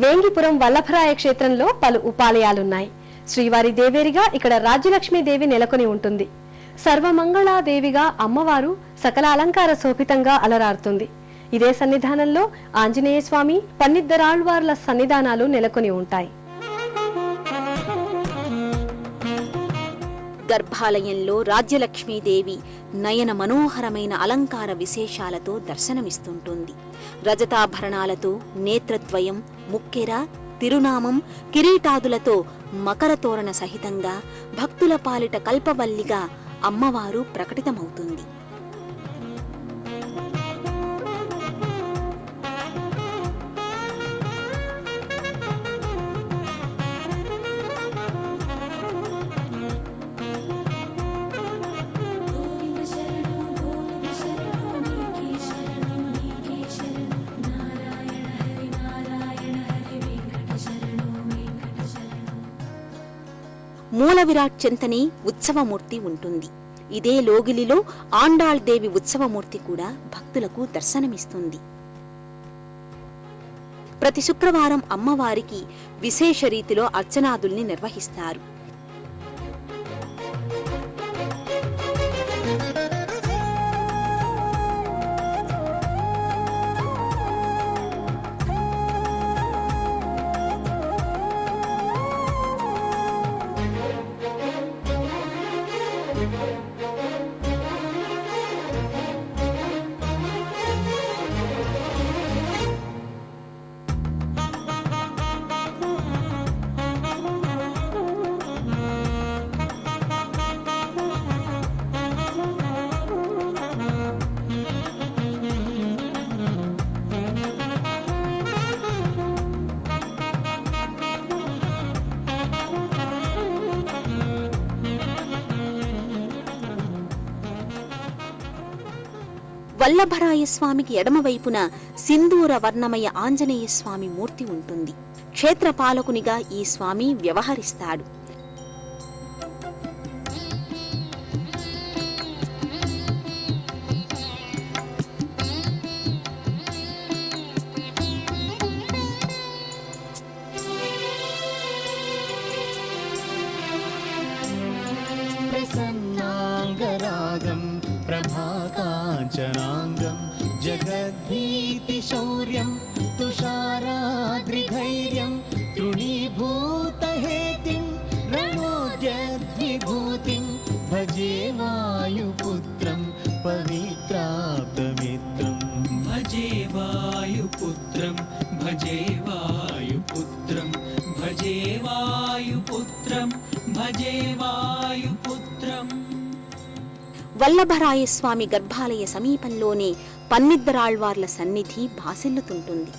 వేంగిపురం వల్లభరాయ క్షేత్రంలో పలు ఉపాలయాలున్నాయి. శ్రీవారి దేవేరిగా ఇక్కడ రాజ్యలక్ష్మీదేవి నెలకొని ఉంటుంది. సర్వమంగళాదేవిగా అమ్మవారు సకల అలంకార శోభితంగా అలరారుతుంది. ఇదే సన్నిధానంలో ఆంజనేయ స్వామి, పన్నిద్దరాళ్వార్ల సన్నిధానాలు నెలకొని ఉంటాయి. గర్భాలయంలో రాజ్యలక్ష్మీదేవి నయన మనోహరమైన అలంకార విశేషాలతో దర్శనమిస్తుంటుంది. రజతాభరణాలతో, నేత్రద్వయం, ముక్కెర, తిరునామం, కిరీటాదులతో మకర తోరణ సహితంగా భక్తుల పాలిట కల్పవల్లిగా అమ్మవారు ప్రకటితమవుతుంది. మూల విరాట్ చెంతని ఉత్సవమూర్తి ఉంటుంది. ఇదే లోగిలిలో ఆండాళ్ దేవి ఉత్సవమూర్తి కూడా భక్తులకు దర్శనమిస్తుంది. ప్రతి శుక్రవారం అమ్మవారికి విశేష రీతిలో అర్చనాదుల్ని నిర్వహిస్తారు. వల్లభరాయ స్వామికి ఎడమవైపున సింధూర వర్ణమయ ఆంజనేయ స్వామి మూర్తి ఉంటుంది. క్షేత్రపాలకునిగా ఈ స్వామి వ్యవహరిస్తాడు. प्रभाकाञ्चनाङ्गं जगद्भीतिशौर्यं तुषाराद्रिधैर्यं तृणीभूतहेतिं रणोद्यद्विभूतिं भजे वायुपुत्रं पवित्राप्तमित्रं भजे वायुपुत्रं भजे वायुपुत्रं भजे वायुपुत्रं भजे वायुपुत्रं. వల్లభరాయ స్వామి గర్భాలయ సమీపంలోనే పన్నిద్దరాళ్వార్ల సన్నిధి భాసిల్లుతుంటుంది.